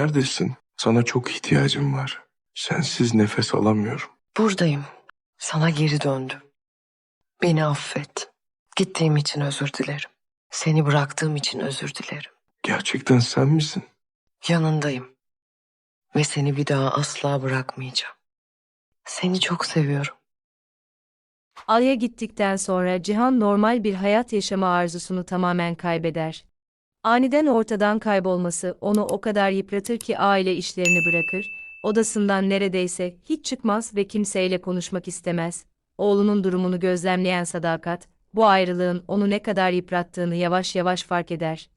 Neredesin? Sana çok ihtiyacım var. Sensiz nefes alamıyorum. Buradayım. Sana geri döndüm. Beni affet. Gittiğim için özür dilerim. Seni bıraktığım için özür dilerim. Gerçekten sen misin? Yanındayım. Ve seni bir daha asla bırakmayacağım. Seni çok seviyorum. Alya gittikten sonra Cihan normal bir hayat yaşama arzusunu tamamen kaybeder. Aniden ortadan kaybolması onu o kadar yıpratır ki aile işlerini bırakır, odasından neredeyse hiç çıkmaz ve kimseyle konuşmak istemez. Oğlunun durumunu gözlemleyen Sadakat, bu ayrılığın onu ne kadar yıprattığını yavaş yavaş fark eder.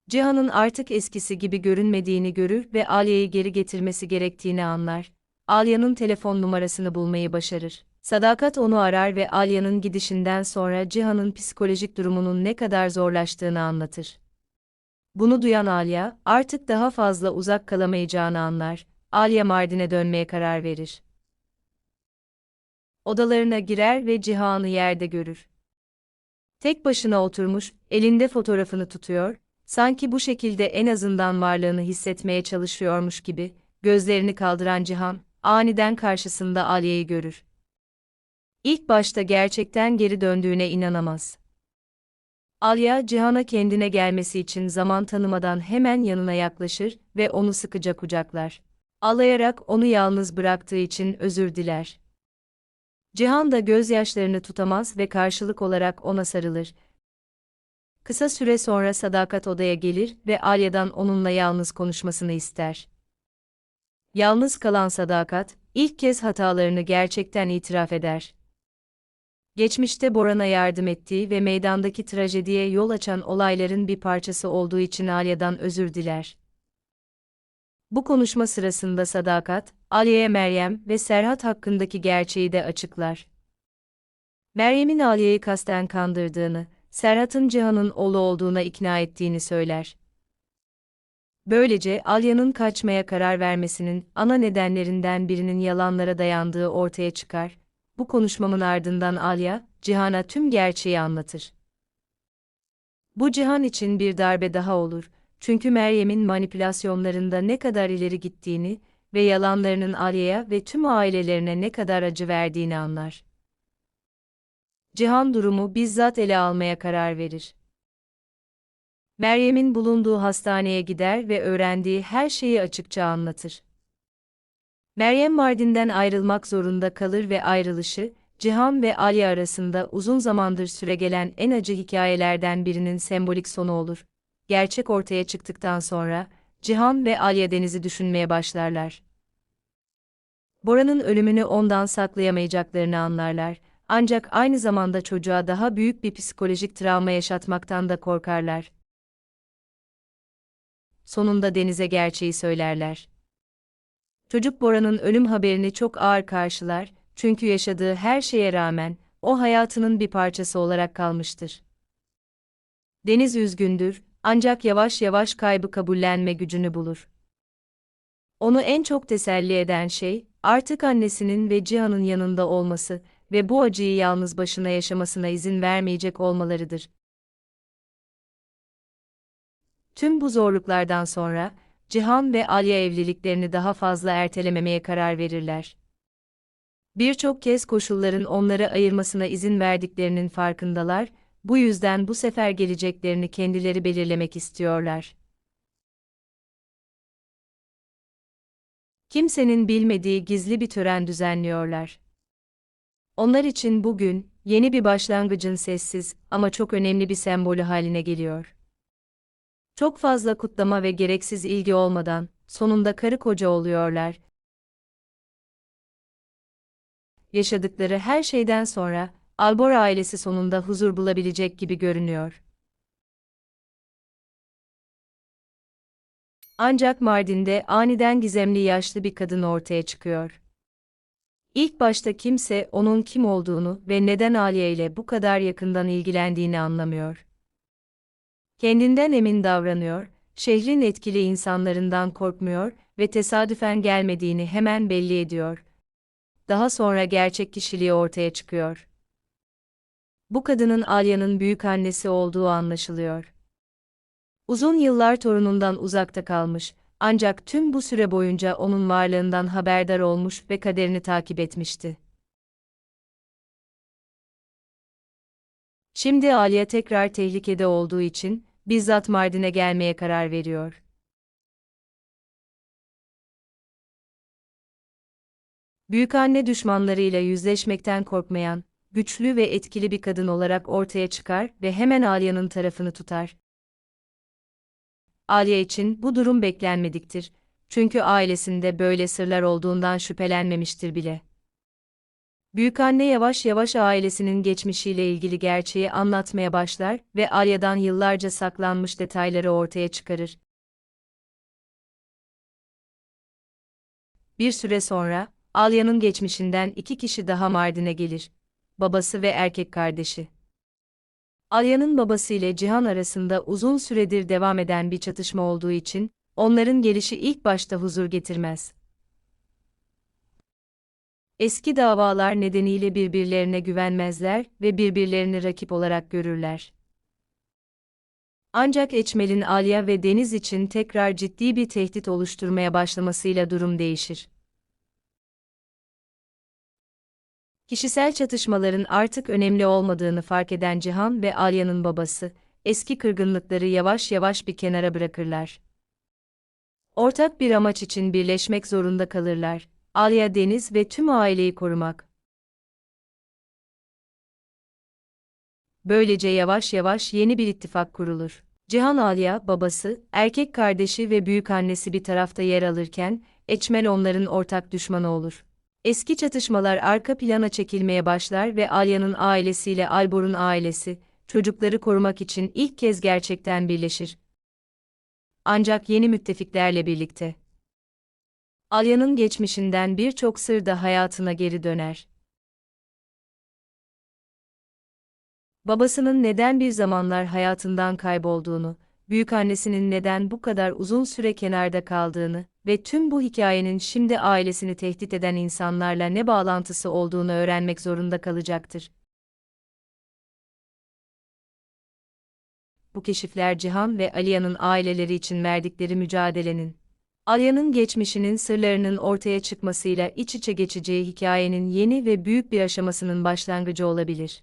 Cihan'ın artık eskisi gibi görünmediğini görür ve Alya'yı geri getirmesi gerektiğini anlar. Alya'nın telefon numarasını bulmayı başarır. Sadakat onu arar ve Alya'nın gidişinden sonra Cihan'ın psikolojik durumunun ne kadar zorlaştığını anlatır. Bunu duyan Alya, artık daha fazla uzak kalamayacağını anlar. Alya Mardin'e dönmeye karar verir. Odalarına girer ve Cihan'ı yerde görür. Tek başına oturmuş, elinde fotoğrafını tutuyor, sanki bu şekilde en azından varlığını hissetmeye çalışıyormuş gibi, gözlerini kaldıran Cihan, aniden karşısında Alya'yı görür. İlk başta gerçekten geri döndüğüne inanamaz. Alya, Cihan'a kendine gelmesi için zaman tanımadan hemen yanına yaklaşır ve onu sıkıca kucaklar. Ağlayarak onu yalnız bıraktığı için özür diler. Cihan da gözyaşlarını tutamaz ve karşılık olarak ona sarılır. Kısa süre sonra Sadakat odaya gelir ve Alya'dan onunla yalnız konuşmasını ister. Yalnız kalan Sadakat, ilk kez hatalarını gerçekten itiraf eder. Geçmişte Boran'a yardım ettiği ve meydandaki trajediye yol açan olayların bir parçası olduğu için Alya'dan özür diler. Bu konuşma sırasında Sadakat, Alya'ya Meryem ve Serhat hakkındaki gerçeği de açıklar. Meryem'in Alya'yı kasten kandırdığını, Serhat'ın Cihan'ın oğlu olduğuna ikna ettiğini söyler. Böylece Alya'nın kaçmaya karar vermesinin ana nedenlerinden birinin yalanlara dayandığı ortaya çıkar. Bu konuşmamın ardından Alya, Cihan'a tüm gerçeği anlatır. Bu Cihan için bir darbe daha olur, çünkü Meryem'in manipülasyonlarında ne kadar ileri gittiğini ve yalanlarının Alya'ya ve tüm ailelerine ne kadar acı verdiğini anlar. Cihan durumu bizzat ele almaya karar verir. Meryem'in bulunduğu hastaneye gider ve öğrendiği her şeyi açıkça anlatır. Meryem Mardin'den ayrılmak zorunda kalır ve ayrılışı, Cihan ve Alya arasında uzun zamandır süregelen en acı hikayelerden birinin sembolik sonu olur. Gerçek ortaya çıktıktan sonra, Cihan ve Alya Deniz'i düşünmeye başlarlar. Bora'nın ölümünü ondan saklayamayacaklarını anlarlar, ancak aynı zamanda çocuğa daha büyük bir psikolojik travma yaşatmaktan da korkarlar. Sonunda Deniz'e gerçeği söylerler. Çocuk Bora'nın ölüm haberini çok ağır karşılar, çünkü yaşadığı her şeye rağmen, o hayatının bir parçası olarak kalmıştır. Deniz üzgündür, ancak yavaş yavaş kaybı kabullenme gücünü bulur. Onu en çok teselli eden şey, artık annesinin ve Cihan'ın yanında olması ve bu acıyı yalnız başına yaşamasına izin vermeyecek olmalarıdır. Tüm bu zorluklardan sonra, Cihan ve Alya evliliklerini daha fazla ertelememeye karar verirler. Birçok kez koşulların onları ayırmasına izin verdiklerinin farkındalar, bu yüzden bu sefer geleceklerini kendileri belirlemek istiyorlar. Kimsenin bilmediği gizli bir tören düzenliyorlar. Onlar için bugün, yeni bir başlangıcın sessiz ama çok önemli bir sembolü haline geliyor. Çok fazla kutlama ve gereksiz ilgi olmadan, sonunda karı koca oluyorlar. Yaşadıkları her şeyden sonra, Albor ailesi sonunda huzur bulabilecek gibi görünüyor. Ancak Mardin'de aniden gizemli yaşlı bir kadın ortaya çıkıyor. İlk başta kimse onun kim olduğunu ve neden Aliye ile bu kadar yakından ilgilendiğini anlamıyor. Kendinden emin davranıyor, şehrin etkili insanlarından korkmuyor ve tesadüfen gelmediğini hemen belli ediyor. Daha sonra gerçek kişiliği ortaya çıkıyor. Bu kadının Alya'nın büyükannesi olduğu anlaşılıyor. Uzun yıllar torunundan uzakta kalmış, Ancak tüm bu süre boyunca onun varlığından haberdar olmuş ve kaderini takip etmişti. Şimdi Alia tekrar tehlikede olduğu için bizzat Mardin'e gelmeye karar veriyor. Büyükanne düşmanlarıyla yüzleşmekten korkmayan, güçlü ve etkili bir kadın olarak ortaya çıkar ve hemen Alia'nın tarafını tutar. Alia için bu durum beklenmediktir. Çünkü ailesinde böyle sırlar olduğundan şüphelenmemiştir bile. Büyükanne yavaş yavaş ailesinin geçmişiyle ilgili gerçeği anlatmaya başlar ve Alia'dan yıllarca saklanmış detayları ortaya çıkarır. Bir süre sonra, Alia'nın geçmişinden 2 kişi daha Mardin'e gelir. Babası ve erkek kardeşi. Alia'nın babası ile Cihan arasında uzun süredir devam eden bir çatışma olduğu için, onların gelişi ilk başta huzur getirmez. Eski davalar nedeniyle birbirlerine güvenmezler ve birbirlerini rakip olarak görürler. Ancak Eçmel'in Alia ve Deniz için tekrar ciddi bir tehdit oluşturmaya başlamasıyla durum değişir. Kişisel çatışmaların artık önemli olmadığını fark eden Cihan ve Alia'nın babası, eski kırgınlıkları yavaş yavaş bir kenara bırakırlar. Ortak bir amaç için birleşmek zorunda kalırlar: Alia, Deniz ve tüm aileyi korumak. Böylece yavaş yavaş yeni bir ittifak kurulur. Cihan, Alia, babası, erkek kardeşi ve büyükannesi bir tarafta yer alırken, Eçmel onların ortak düşmanı olur. Eski çatışmalar arka plana çekilmeye başlar ve Alia'nın ailesiyle Albor'un ailesi, çocukları korumak için ilk kez gerçekten birleşir. Ancak yeni müttefiklerle birlikte. Alia'nın geçmişinden birçok sır da hayatına geri döner. Babasının neden bir zamanlar hayatından kaybolduğunu, büyükannesinin neden bu kadar uzun süre kenarda kaldığını ve tüm bu hikayenin şimdi ailesini tehdit eden insanlarla ne bağlantısı olduğunu öğrenmek zorunda kalacaktır. Bu keşifler Cihan ve Alia'nın aileleri için verdikleri mücadelenin, Alia'nın geçmişinin sırlarının ortaya çıkmasıyla iç içe geçeceği hikayenin yeni ve büyük bir aşamasının başlangıcı olabilir.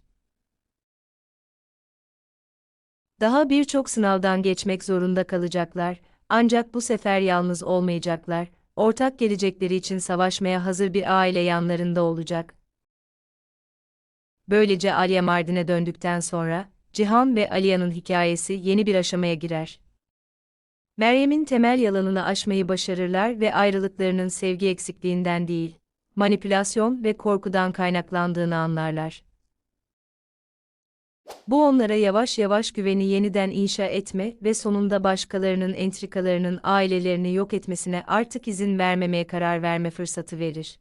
Daha birçok sınavdan geçmek zorunda kalacaklar, ancak bu sefer yalnız olmayacaklar, ortak gelecekleri için savaşmaya hazır bir aile yanlarında olacak. Böylece Alia Mardin'e döndükten sonra, Cihan ve Alia'nın hikayesi yeni bir aşamaya girer. Meryem'in temel yalanını aşmayı başarırlar ve ayrılıklarının sevgi eksikliğinden değil, manipülasyon ve korkudan kaynaklandığını anlarlar. Bu onlara yavaş yavaş güveni yeniden inşa etme ve sonunda başkalarının entrikalarının ailelerini yok etmesine artık izin vermemeye karar verme fırsatı verir.